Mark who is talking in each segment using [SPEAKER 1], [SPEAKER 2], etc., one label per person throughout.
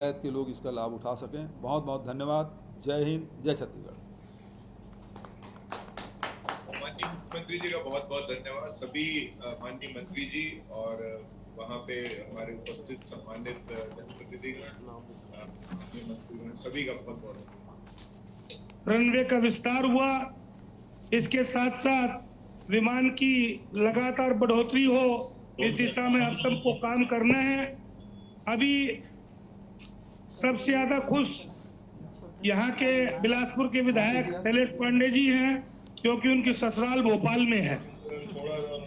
[SPEAKER 1] के लोग इसका लाभ उठा सकें। बहुत बहुत धन्यवाद। जय हिंद, जय छत्तीसगढ़।
[SPEAKER 2] माननीय मुख्यमंत्री जी का बहुत बहुत धन्यवाद। सभी माननीय मंत्री जी और वहाँ पे हमारे उपस्थित सम्मानित जनप्रतिनिधिगण, माननीय मंत्रीगण, सभी का बहुत बहुत।
[SPEAKER 3] रनवे का विस्तार हुआ, इसके साथ साथ विमान की लगातार बढ़ोतरी हो, इस दिशा में अब सबको काम करना है। अभी सबसे ज्यादा खुश यहाँ के बिलासपुर के विधायक शैलेश पांडे जी हैं, क्योंकि उनकी ससुराल भोपाल में है।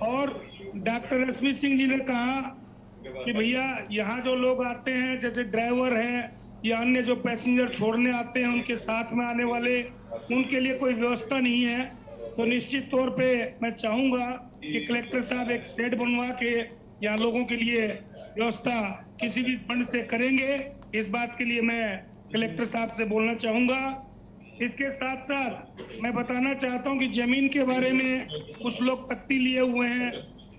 [SPEAKER 3] और डॉक्टर रश्मि सिंह जी ने कहा कि भैया यहाँ जो लोग आते हैं, जैसे ड्राइवर हैं या अन्य जो पैसेंजर छोड़ने आते हैं, उनके साथ में आने वाले, उनके लिए कोई व्यवस्था नहीं है। तो निश्चित तौर पे मैं चाहूंगा कि कलेक्टर साहब एक शेड बनवा के यहाँ लोगों के लिए व्यवस्था किसी भी फंड से करेंगे। इस बात के लिए मैं कलेक्टर साहब से बोलना चाहूंगा। इसके साथ साथ मैं बताना चाहता हूं कि जमीन के बारे में कुछ लोग पत्ती लिए हुए हैं।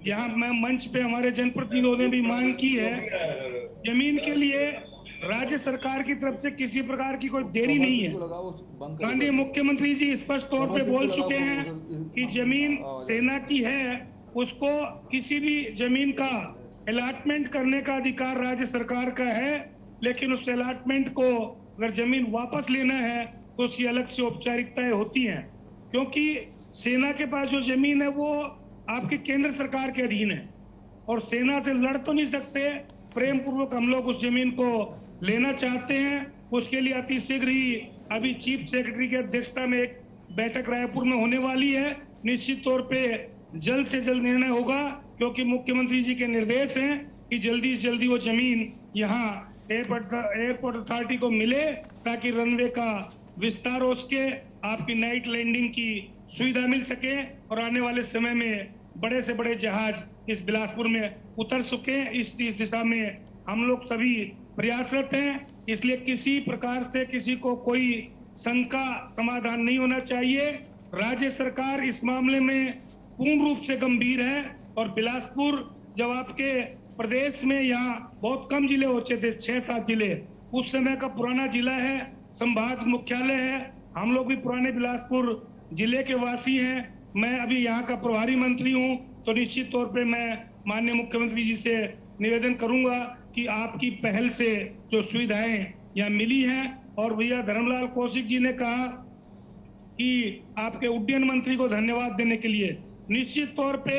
[SPEAKER 3] यहाँ मैं मंच पे हमारे जनप्रतिनिधियों ने भी मांग की है। जमीन के लिए राज्य सरकार की तरफ से किसी प्रकार की कोई देरी नहीं है। माननीय मुख्यमंत्री जी स्पष्ट तौर पे बोल चुके हैं कि जमीन सेना की है, उसको किसी भी जमीन का अलॉटमेंट करने का अधिकार राज्य सरकार का है। लेकिन उस अलॉटमेंट को अगर जमीन वापस लेना है तो उसकी अलग से औपचारिकताएं होती हैं, क्योंकि सेना के पास जो जमीन है वो आपकी केंद्र सरकार के अधीन है और सेना से लड़ तो नहीं सकते। प्रेम पूर्वक हम लोग उस जमीन को लेना चाहते हैं। उसके लिए अति शीघ्र ही अभी चीफ सेक्रेटरी की अध्यक्षता में एक बैठक रायपुर में होने वाली है। निश्चित तौर पे जल्द से जल्द निर्णय होगा, क्योंकि मुख्यमंत्री जी के निर्देश हैं कि जल्दी से जल्दी वो जमीन यहाँ एयरपोर्ट अथॉरिटी को मिले, ताकि रनवे का विस्तार हो सके, आपकी नाइट लैंडिंग की सुविधा मिल सके और आने वाले समय में बड़े से बड़े जहाज इस बिलासपुर में उतर सके। इस दिशा में हम लोग सभी प्रयासरत हैं। इसलिए किसी प्रकार से किसी को कोई शंका समाधान नहीं होना चाहिए। राज्य सरकार इस मामले में पूर्ण रूप से गंभीर है। और बिलासपुर जब आपके प्रदेश में यहाँ बहुत कम जिले होते थे, 6-7 जिले, उस समय का पुराना जिला है, संभाग मुख्यालय है। हम लोग भी पुराने बिलासपुर जिले के वासी हैं। मैं अभी यहाँ का प्रभारी मंत्री हूँ, तो निश्चित तौर पे मैं माननीय मुख्यमंत्री जी से निवेदन करूंगा कि आपकी पहल से जो सुविधाएं यहाँ मिली हैं। और भैया धर्मलाल कौशिक जी ने कहा कि आपके उड्डयन मंत्री को धन्यवाद देने के लिए, निश्चित तौर पे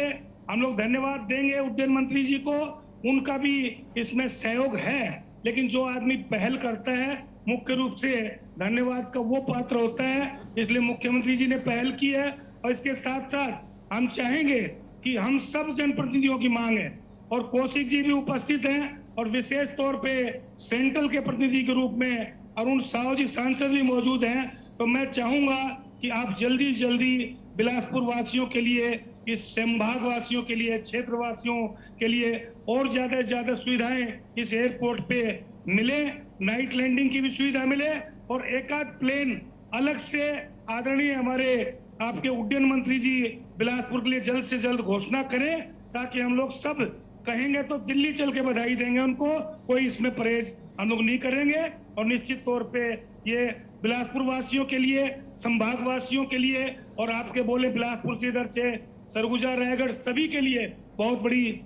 [SPEAKER 3] हम लोग धन्यवाद देंगे उड्डयन मंत्री जी को, उनका भी इसमें सहयोग है। लेकिन जो आदमी पहल करता है मुख्य रूप से धन्यवाद का वो पात्र होता है। इसलिए मुख्यमंत्री जी ने पहल की है। और इसके साथ साथ हम चाहेंगे कि हम सब जनप्रतिनिधियों की मांग है, और कौशिक जी भी उपस्थित हैं, और विशेष तौर पे सेंट्रल के प्रतिनिधि के रूप में अरुण साहू जी सांसद भी मौजूद हैं। तो मैं चाहूंगा कि आप जल्दी से जल्दी बिलासपुर वासियों के लिए, इस संभाग वासियों के लिए, क्षेत्र वासियों के लिए और ज्यादा से ज्यादा सुविधाएं इस एयरपोर्ट पे मिले, नाइट लैंडिंग की भी सुविधा मिले, और एक आध प्लेन अलग से आदरणीय हमारे आपके उड्डयन मंत्री जी बिलासपुर के लिए जल्द से जल्द घोषणा करें, ताकि हम लोग सब कहेंगे तो दिल्ली चल के बधाई देंगे उनको। कोई इसमें परहेज हम लोग नहीं करेंगे। और निश्चित तौर पे ये बिलासपुर वासियों के लिए, संभाग वासियों के लिए, और आपके बोले बिलासपुर से इधर से सरगुजा, रायगढ़, सभी के लिए बहुत बड़ी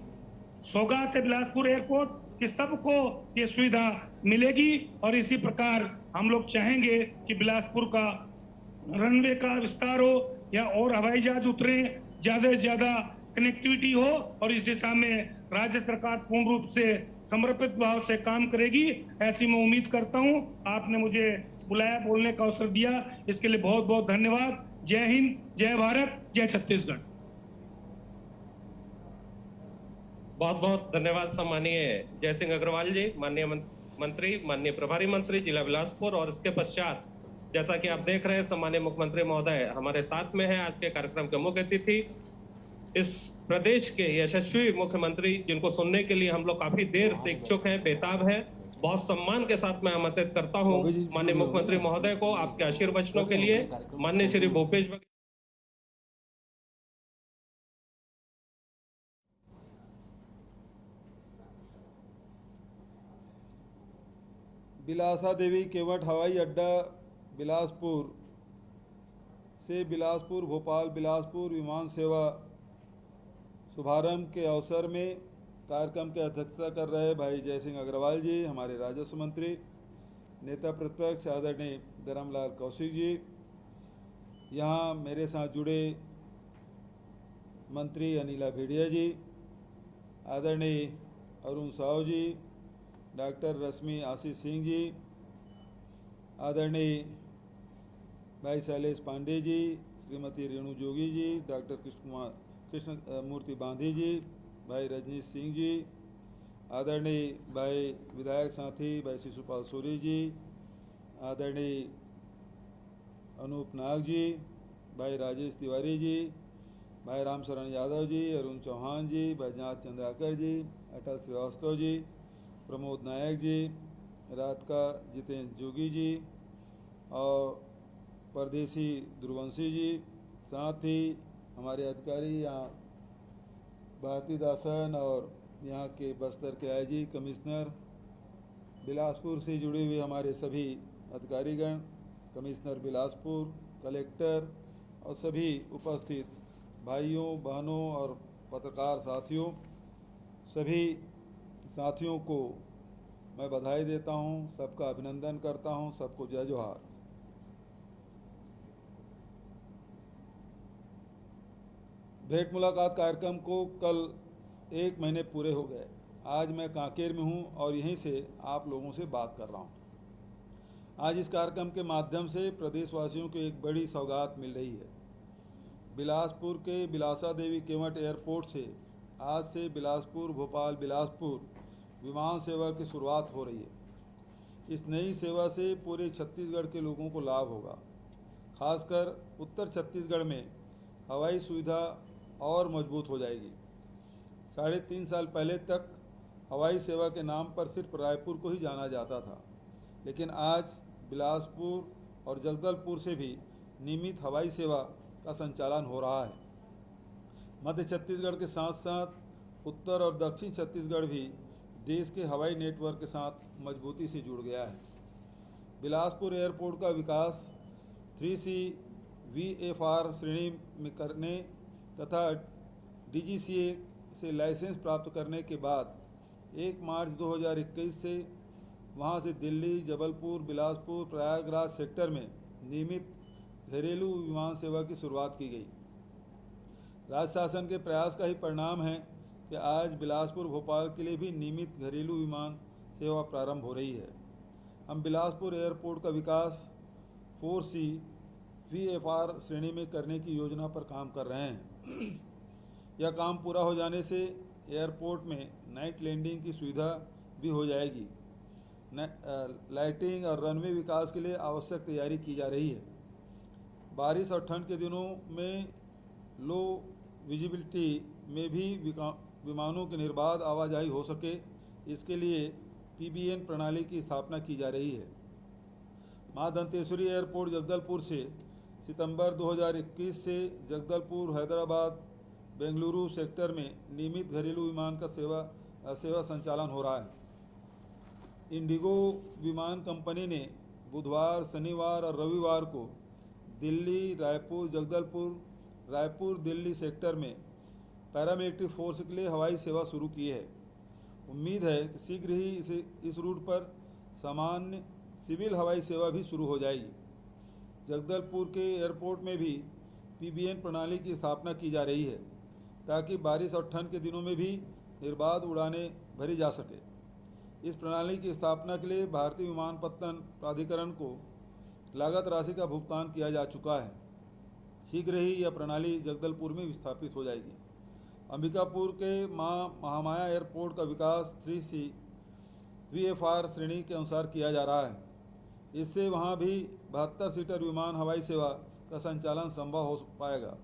[SPEAKER 3] सौगात है बिलासपुर एयरपोर्ट कि सबको ये सुविधा मिलेगी। और इसी प्रकार हम लोग चाहेंगे कि बिलासपुर का रनवे का विस्तार हो या और हवाई जहाज उतरे, ज्यादा से ज्यादा कनेक्टिविटी हो, और इस दिशा में राज्य सरकार पूर्ण रूप से समर्पित भाव से काम करेगी, ऐसी मैं उम्मीद करता हूं। आपने मुझे बुलाया, बोलने का अवसर दिया, इसके लिए बहुत बहुत धन्यवाद। जय हिंद, जय भारत, जय छत्तीसगढ़।
[SPEAKER 4] बहुत बहुत धन्यवाद सम्मानीय जय सिंह अग्रवाल जी, माननीय मंत्री, माननीय प्रभारी मंत्री जिला बिलासपुर। और इसके पश्चात जैसा कि आप देख रहे हैं, सम्मानीय मुख्यमंत्री महोदय हमारे साथ में हैं। आज के कार्यक्रम के मुख्य अतिथि इस प्रदेश के यशस्वी मुख्यमंत्री, जिनको सुनने के लिए हम लोग काफी देर से इच्छुक हैं, बेताब हैं। बहुत सम्मान के साथ मैं आमंत्रित करता हूं माननीय मुख्यमंत्री महोदय को आपके आशीर्वचनों के लिए। माननीय श्री भूपेश बघेल।
[SPEAKER 1] बिलासा देवी केवट हवाई अड्डा बिलासपुर से बिलासपुर भोपाल बिलासपुर विमान सेवा शुभारंभ के अवसर में कार्यक्रम की अध्यक्षता कर रहे भाई जय सिंह अग्रवाल जी, हमारे राजस्व मंत्री, नेता प्रतिपक्ष आदरणीय धर्मलाल कौशिक जी, यहाँ मेरे साथ जुड़े मंत्री अनिला भेड़िया जी, आदरणीय अरुण साहू जी, डॉक्टर रश्मि आशीष सिंह जी, आदरणीय भाई शैलेश पांडे जी, श्रीमती रेणु जोगी जी, डॉक्टर कृष्ण मूर्ति बांधी जी, भाई रजनीश सिंह जी, आदरणीय भाई विधायक साथी भाई शिशुपाल सूरी जी, आदरणीय अनूप नाग जी, भाई राजेश तिवारी जी, भाई रामशरण यादव जी, अरुण चौहान जी, बैजनाथ चंद्राकर जी, अटल श्रीवास्तव जी, प्रमोद नायक जी, राधिका जितेंद्र जोगी जी और परदेसी ध्रुवंशी जी, साथ ही हमारे अधिकारी यहाँ भारती दासन और यहाँ के बस्तर के आईजी, कमिश्नर, बिलासपुर से जुड़े हुए हमारे सभी अधिकारीगण, कमिश्नर बिलासपुर, कलेक्टर और सभी उपस्थित भाइयों बहनों और पत्रकार साथियों, सभी साथियों को मैं बधाई देता हूँ, सबका अभिनंदन करता हूँ, सबको जय जोहार। भेंट मुलाकात कार्यक्रम को कल 1 महीने पूरे हो गए। आज मैं कांकेर में हूं और यहीं से आप लोगों से बात कर रहा हूं। आज इस कार्यक्रम के माध्यम से प्रदेशवासियों को एक बड़ी सौगात मिल रही है। बिलासपुर के बिलासा देवी केवट एयरपोर्ट से आज से बिलासपुर भोपाल बिलासपुर विमान सेवा की शुरुआत हो रही है। इस नई सेवा से पूरे छत्तीसगढ़ के लोगों को लाभ होगा। खासकर उत्तर छत्तीसगढ़ में हवाई सुविधा और मजबूत हो जाएगी। 3.5 साल पहले तक हवाई सेवा के नाम पर सिर्फ रायपुर को ही जाना जाता था, लेकिन आज बिलासपुर और जगदलपुर से भी नियमित हवाई सेवा का संचालन हो रहा है। मध्य छत्तीसगढ़ के साथ साथ उत्तर और दक्षिण छत्तीसगढ़ भी देश के हवाई नेटवर्क के साथ मजबूती से जुड़ गया है। बिलासपुर एयरपोर्ट का विकास 3C VFR श्रेणी में करने तथा DGCA से लाइसेंस प्राप्त करने के बाद 1 मार्च 2021 से वहां से दिल्ली, जबलपुर, बिलासपुर, प्रयागराज सेक्टर में नियमित घरेलू विमान सेवा की शुरुआत की गई। राज्य शासन के प्रयास का ही परिणाम है कि आज बिलासपुर भोपाल के लिए भी नियमित घरेलू विमान सेवा प्रारंभ हो रही है। हम बिलासपुर एयरपोर्ट का विकास 4C VFR श्रेणी में करने की योजना पर काम कर रहे हैं। यह काम पूरा हो जाने से एयरपोर्ट में नाइट लैंडिंग की सुविधा भी हो जाएगी। लाइटिंग और रनवे विकास के लिए आवश्यक तैयारी की जा रही है। बारिश और ठंड के दिनों में लो विजिबिलिटी में भी विमानों की निर्बाध आवाजाही हो सके, इसके लिए PBN प्रणाली की स्थापना की जा रही है। मां दंतेश्वरी एयरपोर्ट जगदलपुर से सितंबर 2021 से जगदलपुर, हैदराबाद, बेंगलुरु सेक्टर में नियमित घरेलू विमान का सेवा संचालन हो रहा है। इंडिगो विमान कंपनी ने बुधवार, शनिवार और रविवार को दिल्ली, रायपुर, जगदलपुर, रायपुर दिल्ली सेक्टर में पैरामिलिट्री फोर्स के लिए हवाई सेवा शुरू की है। उम्मीद है कि शीघ्र ही इस रूट पर सामान्य सिविल हवाई सेवा भी शुरू हो जाएगी। जगदलपुर के एयरपोर्ट में भी PBN प्रणाली की स्थापना की जा रही है ताकि बारिश और ठंड के दिनों में भी निर्बाध उड़ानें भरी जा सके। इस प्रणाली की स्थापना के लिए भारतीय विमानपत्तन प्राधिकरण को लागत राशि का भुगतान किया जा चुका है। शीघ्र ही यह प्रणाली जगदलपुर में स्थापित हो जाएगी। अंबिकापुर के मां महामाया एयरपोर्ट का विकास 3C VFR श्रेणी के अनुसार किया जा रहा है। इससे वहां भी 72 सीटर विमान हवाई सेवा का संचालन संभव हो पाएगा।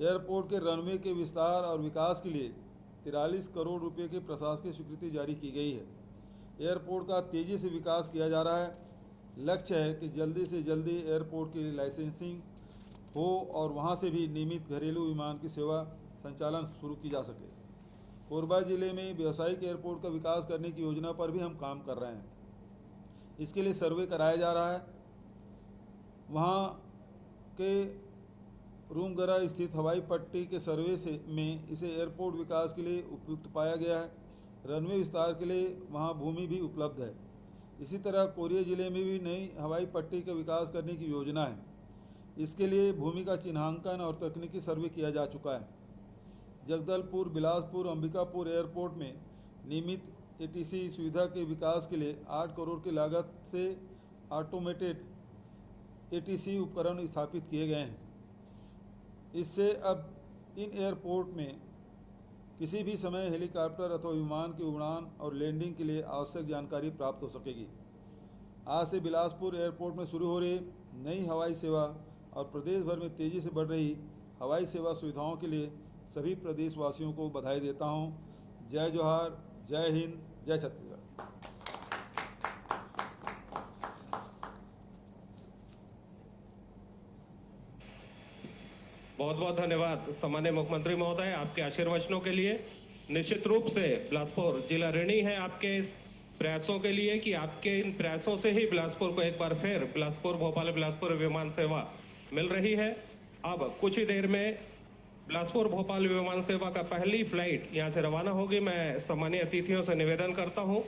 [SPEAKER 1] एयरपोर्ट के रनवे के विस्तार और विकास के लिए 43 करोड़ रुपए की प्रशासकीय स्वीकृति जारी की गई है। एयरपोर्ट का तेजी से विकास किया जा रहा है। लक्ष्य है कि जल्दी से जल्दी एयरपोर्ट की लाइसेंसिंग हो और वहां से भी नियमित घरेलू विमान की सेवा संचालन शुरू की जा सके। कोरबा जिले में व्यावसायिक एयरपोर्ट का विकास करने की योजना पर भी हम काम कर रहे हैं। इसके लिए सर्वे कराया जा रहा है। वहाँ के रूमगरा स्थित हवाई पट्टी के सर्वे से में इसे एयरपोर्ट विकास के लिए उपयुक्त पाया गया है। रनवे विस्तार के लिए वहाँ भूमि भी उपलब्ध है। इसी तरह कोरिया जिले में भी नई हवाई पट्टी का विकास करने की योजना है। इसके लिए भूमि का चिन्हांकन और तकनीकी सर्वे किया जा चुका है। जगदलपुर, बिलासपुर, अंबिकापुर एयरपोर्ट में नियमित एटीसी सुविधा के विकास के लिए 8 करोड़ की लागत से ऑटोमेटेड एटीसी उपकरण स्थापित किए गए हैं। इससे अब इन एयरपोर्ट में किसी भी समय हेलीकॉप्टर अथवा विमान की उड़ान और लैंडिंग के लिए आवश्यक जानकारी प्राप्त हो सकेगी। आज से बिलासपुर एयरपोर्ट में शुरू हो रही नई हवाई सेवा और प्रदेश भर में तेज़ी से बढ़ रही हवाई सेवा सुविधाओं के लिए सभी प्रदेशवासियों को बधाई देता हूं। जय जोहार, जय हिंद, जय छत्तीसगढ़।
[SPEAKER 4] बहुत बहुत धन्यवाद सम्माननीय मुख्यमंत्री महोदय आपके आशीर्वचनों के लिए। निश्चित रूप से बिलासपुर जिला ऋणी है आपके इस प्रयासों के लिए कि आपके इन प्रयासों से ही बिलासपुर को एक बार फिर बिलासपुर भोपाल बिलासपुर विमान सेवा मिल रही है। अब कुछ ही देर में बिलासपुर भोपाल विमान सेवा का पहली फ्लाइट यहां से रवाना होगी। मैं सम्मानीय अतिथियों से निवेदन करता हूं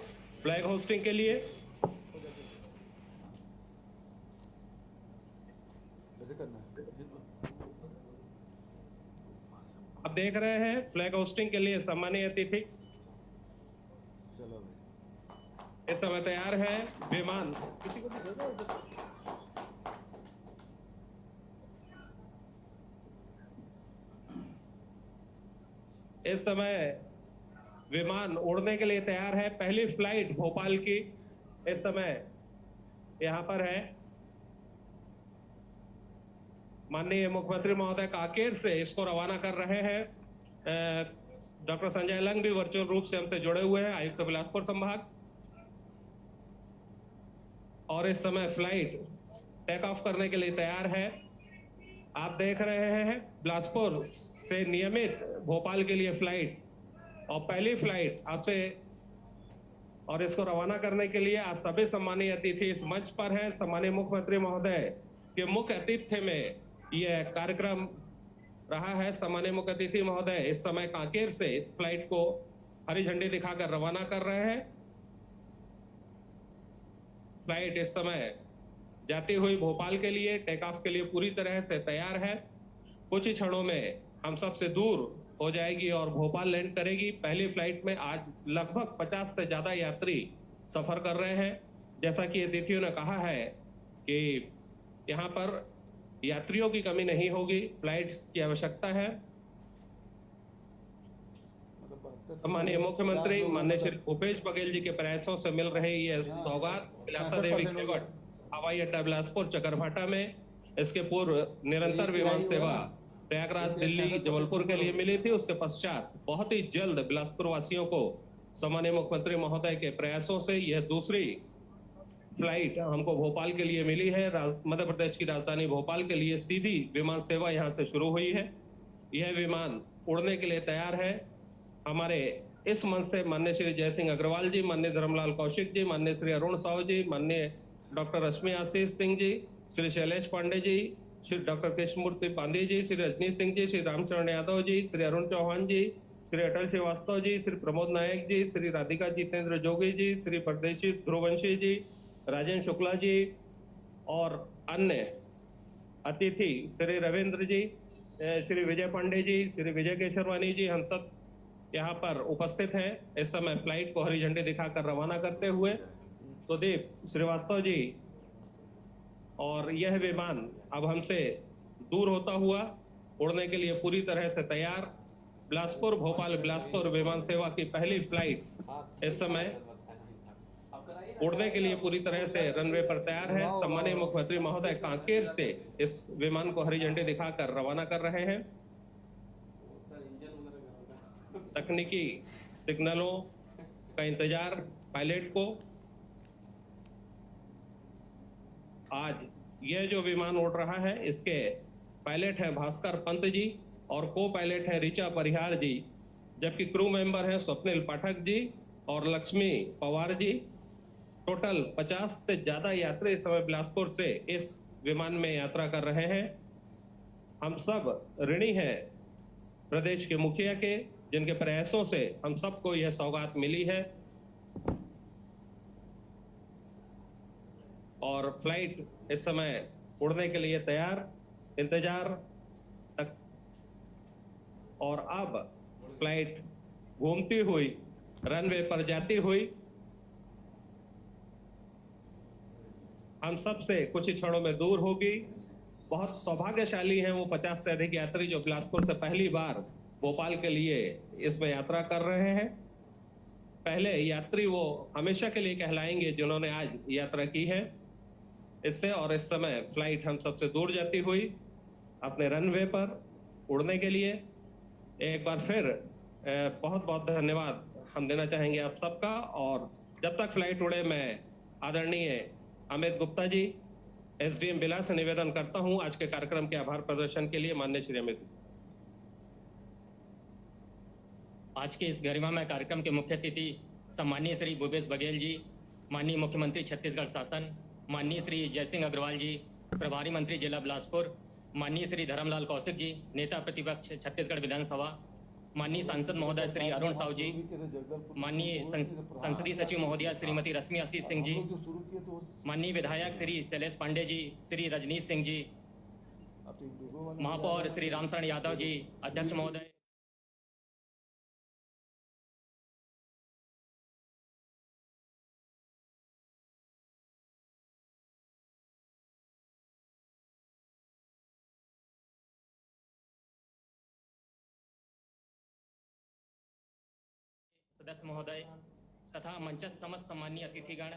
[SPEAKER 4] फ्लैग होस्टिंग के लिए। आप देख रहे हैं फ्लैग होस्टिंग के लिए सम्मानीय अतिथि इस समय तैयार है विमान। इस समय विमान उड़ने के लिए तैयार है। पहली फ्लाइट भोपाल की इस समय यहां पर है। माननीय मुख्यमंत्री महोदय कांकेर से इसको रवाना कर रहे हैं। डॉक्टर संजय लंग भी वर्चुअल रूप से हमसे जुड़े हुए हैं, आयुक्त बिलासपुर संभाग। और इस समय फ्लाइट टेक ऑफ करने के लिए तैयार है। आप देख रहे हैं बिलासपुर से नियमित भोपाल के लिए फ्लाइट और पहली फ्लाइट आपसे और इसको रवाना करने के लिए आप सभी सम्मानीय अतिथि इस मंच पर हैं। सम्मानीय मुख्यमंत्री महोदय के मुख्य आतिथ्य में यह कार्यक्रम रहा है। सम्मानीय मुख्य अतिथि महोदय इस समय कांकेर से इस फ्लाइट को हरी झंडी दिखाकर रवाना कर रहे हैं। फ्लाइट इस समय जाती हुई भोपाल के लिए टेक ऑफ के लिए पूरी तरह से तैयार है। कुछ ही क्षणों में हम सबसे दूर हो जाएगी और भोपाल लैंड करेगी। पहली फ्लाइट में आज लगभग 50 से ज्यादा यात्री सफर कर रहे हैं। जैसा कि अतिथियों ने कहा है कि यहाँ पर यात्रियों की कमी नहीं होगी, फ्लाइट्स की आवश्यकता है। माननीय मुख्यमंत्री माननीय श्री भूपेश बघेल जी के प्रयासों से मिल रही ये सौगात बिलासा देवी केवट हवाई अड्डा बिलासपुर चकरभाटा में इसके पूर्व निरंतर विमान सेवा प्रयागराज, दिल्ली, जबलपुर के लिए मिली थी। उसके पश्चात बहुत ही जल्द बिलासपुर वासियों को सम्माननीय मुख्यमंत्री महोदय के प्रयासों से यह दूसरी फ्लाइट हमको भोपाल के लिए मिली है। मध्य प्रदेश की राजधानी भोपाल के लिए सीधी विमान सेवा यहां से शुरू हुई है। यह विमान उड़ने के लिए तैयार है। हमारे इस मंच से माननीय श्री जयसिंह अग्रवाल जी, माननीय धर्मलाल कौशिक जी, माननीय श्री अरुण साहू जी, माननीय डॉक्टर रश्मि आशीष सिंह जी, श्री शैलेश पांडे जी, श्री डॉक्टर कृष्णमूर्ति पांडे जी, श्री रजनी सिंह जी, श्री रामचरण यादव जी, श्री अरुण चौहान जी, श्री अटल श्रीवास्तव जी, श्री प्रमोद नायक जी, श्री राधिका जितेंद्र जोगी जी, श्री परदेशी ध्रुवंशी जी, राजेंद्र शुक्ला जी और अन्य अतिथि श्री रविंद्र जी, श्री विजय पांडे जी, श्री विजय केशरवानी जी, हम सब यहाँ पर उपस्थित हैं। इस समय फ्लाइट को हरी झंडी दिखाकर रवाना करते हुए सुदीप श्रीवास्तव जी और यह विमान अब हमसे दूर होता हुआ उड़ने के लिए पूरी तरह से तैयार। बिलासपुर भोपाल बिलासपुर विमान सेवा की पहली फ्लाइट इस समय उड़ने के लिए पूरी तरह से रनवे पर तैयार है। सम्मानीय मुख्यमंत्री महोदय कांकेर से इस विमान को हरी झंडी दिखाकर रवाना कर रहे हैं। तकनीकी सिग्नलों का इंतजार पायलट को। आज यह जो विमान उड़ रहा है इसके पायलट हैं भास्कर पंत जी और को पायलट है ऋचा परिहार जी, जबकि क्रू मेंबर हैं स्वप्निल पाठक जी और लक्ष्मी पवार जी। टोटल 50 से ज्यादा यात्री इस समय बिलासपुर से इस विमान में यात्रा कर रहे हैं। हम सब ऋणी हैं प्रदेश के मुखिया के, जिनके प्रयासों से हम सबको यह सौगात मिली है। और फ्लाइट इस समय उड़ने के लिए तैयार, इंतजार तक, और अब फ्लाइट घूमती हुई रनवे पर जाती हुई हम सब से कुछ ही क्षणों में दूर होगी। बहुत सौभाग्यशाली हैं वो 50 से अधिक यात्री जो बिलासपुर से पहली बार भोपाल के लिए इसमें यात्रा कर रहे हैं। पहले यात्री वो हमेशा के लिए कहलाएंगे जिन्होंने आज यात्रा की है इससे। और इस समय फ्लाइट हम सबसे दूर जाती हुई अपने रनवे पर उड़ने के लिए एक बार फिर बहुत बहुत धन्यवाद हम देना चाहेंगे आप सबका। और जब तक फ्लाइट उड़े, मैं आदरणीय अमित गुप्ता जी, एसडीएम बिलास से निवेदन करता हूं आज के कार्यक्रम के आभार प्रदर्शन के लिए। माननीय श्री अमित।
[SPEAKER 5] आज के इस गरिमामय कार्यक्रम के मुख्य अतिथि सम्मानीय श्री भूपेश बघेल जी, माननीय मुख्यमंत्री छत्तीसगढ़ शासन, माननीय श्री जयसिंह अग्रवाल जी, प्रभारी मंत्री जिला बिलासपुर, माननीय श्री धर्मलाल कौशिक जी, नेता प्रतिपक्ष छत्तीसगढ़ विधानसभा, माननीय सांसद महोदय श्री अरुण साहू जी, माननीय संसदीय सचिव महोदया श्रीमती रश्मि आशीष सिंह जी, माननीय विधायक श्री शैलेश पांडे जी, श्री रजनीश सिंह जी, महापौर श्री रामशरण यादव जी, अध्यक्ष महोदय, सदस्य महोदय तथा मंचस्थ समस्त सम्मानीय अतिथिगण,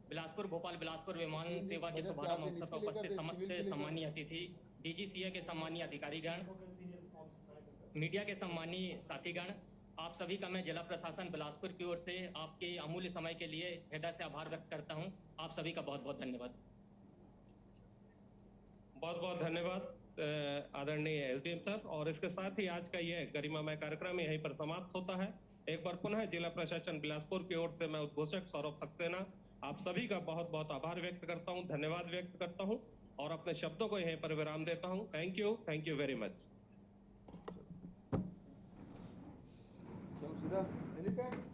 [SPEAKER 5] बिलासपुर भोपाल बिलासपुर विमान सेवा के शुभारंभ अवसर पर उपस्थित समस्त सम्मानीय अतिथि, डीजीसीए के सम्मानीय अधिकारीगण, मीडिया के सम्मानीय साथीगण, आप सभी का मैं जिला प्रशासन बिलासपुर की ओर से आपके अमूल्य समय के लिए हृदय से आभार व्यक्त करता हूं। आप सभी का बहुत बहुत धन्यवाद।
[SPEAKER 4] बहुत बहुत धन्यवाद आदरणीय एसडीएम सर। और इसके साथ ही आज का यह गरिमामय कार्यक्रम यहीं पर समाप्त होता है। एक बार पुनः जिला प्रशासन बिलासपुर की ओर से मैं उद्घोषक सौरभ सक्सेना आप सभी का बहुत बहुत आभार व्यक्त करता हूं, धन्यवाद व्यक्त करता हूं और अपने शब्दों को यहीं पर विराम देता हूं। Thank you very much.
[SPEAKER 1] चलो सीधा हेलीपैड।